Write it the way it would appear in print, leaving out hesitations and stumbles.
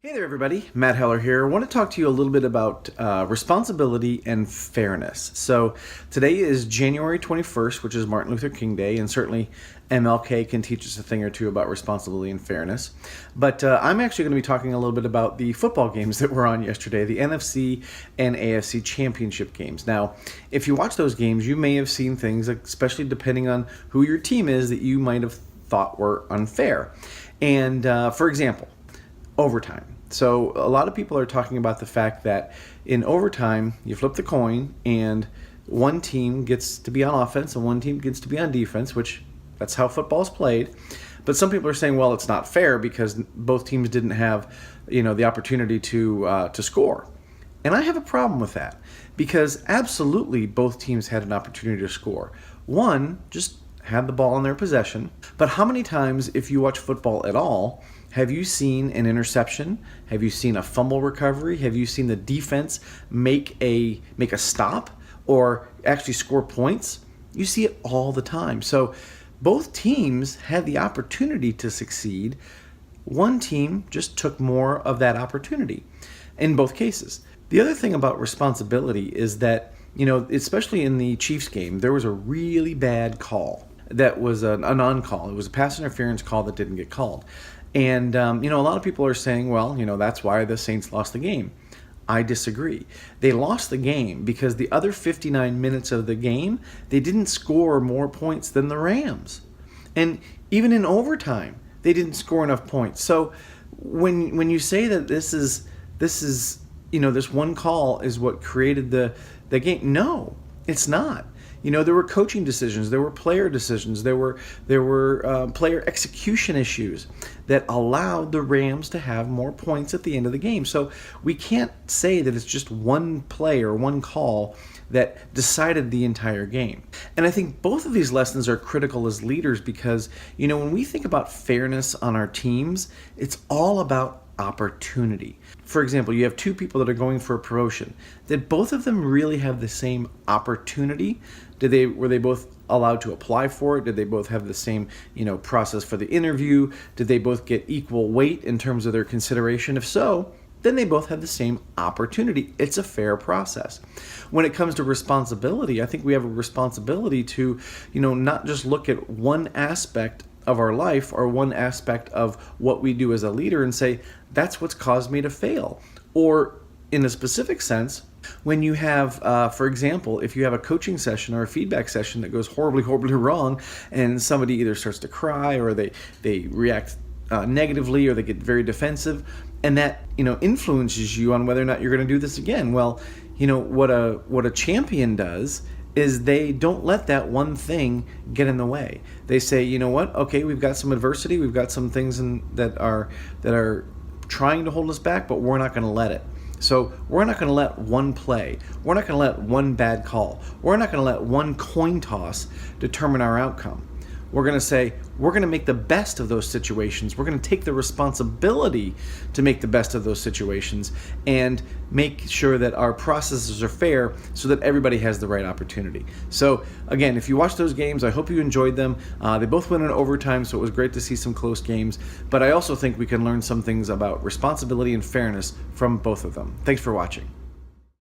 Hey there, everybody. Matt Heller here. I want to talk to you a little bit about responsibility and fairness. So today is January 21st, which is Martin Luther King Day, and certainly MLK can teach us a thing or two about responsibility and fairness. But I'm actually going to be talking a little bit about the football games that were on yesterday, the NFC and AFC championship games. Now, if you watch those games, you may have seen things, especially depending on who your team is, that you might have thought were unfair. And for example, overtime. So a lot of people are talking about the fact that in overtime, you flip the coin and one team gets to be on offense and one team gets to be on defense, which that's how football is played. But some people are saying, well, it's not fair because both teams didn't have, the opportunity to score. And I have a problem with that because absolutely both teams had an opportunity to score. One just had the ball in their possession. But how many times, if you watch football at all, have you seen an interception? Have you seen a fumble recovery? Have you seen the defense make a stop or actually score points? You see it all the time. So both teams had the opportunity to succeed. One team just took more of that opportunity in both cases. The other thing about responsibility is that, especially in the Chiefs game, there was a really bad call that was a non-call. It was a pass interference call that didn't get called. And, a lot of people are saying, well, that's why the Saints lost the game. I disagree. They lost the game because the other 59 minutes of the game, they didn't score more points than the Rams. And even in overtime, they didn't score enough points. So when you say that this is this one call is what created the game, no, it's not. There were coaching decisions, there were player decisions, there were player execution issues that allowed the Rams to have more points at the end of the game. So we can't say that it's just one play or one call that decided the entire game. And I think both of these lessons are critical as leaders because, when we think about fairness on our teams, it's all about opportunity. For example, you have two people that are going for a promotion. Did both of them really have the same opportunity? Were they both allowed to apply for it? Did they both have the same, process for the interview? Did they both get equal weight in terms of their consideration? If so, then they both have the same opportunity. It's a fair process. When it comes to responsibility, I think we have a responsibility to, not just look at one aspect of our life or one aspect of what we do as a leader and say, that's what's caused me to fail. Or in a specific sense, when you have, for example, if you have a coaching session or a feedback session that goes horribly, horribly wrong and somebody either starts to cry or they react negatively or they get very defensive and that, influences you on whether or not you're going to do this again. Well, what a champion does is they don't let that one thing get in the way. They say, you know what? Okay, we've got some adversity, we've got some things that are trying to hold us back, but we're not going to let it. So we're not going to let one play, we're not going to let one bad call, we're not going to let one coin toss determine our outcome. We're going to say, we're going to make the best of those situations. We're going to take the responsibility to make the best of those situations and make sure that our processes are fair so that everybody has the right opportunity. So again, if you watch those games, I hope you enjoyed them. They both went in overtime, so it was great to see some close games. But I also think we can learn some things about responsibility and fairness from both of them. Thanks for watching.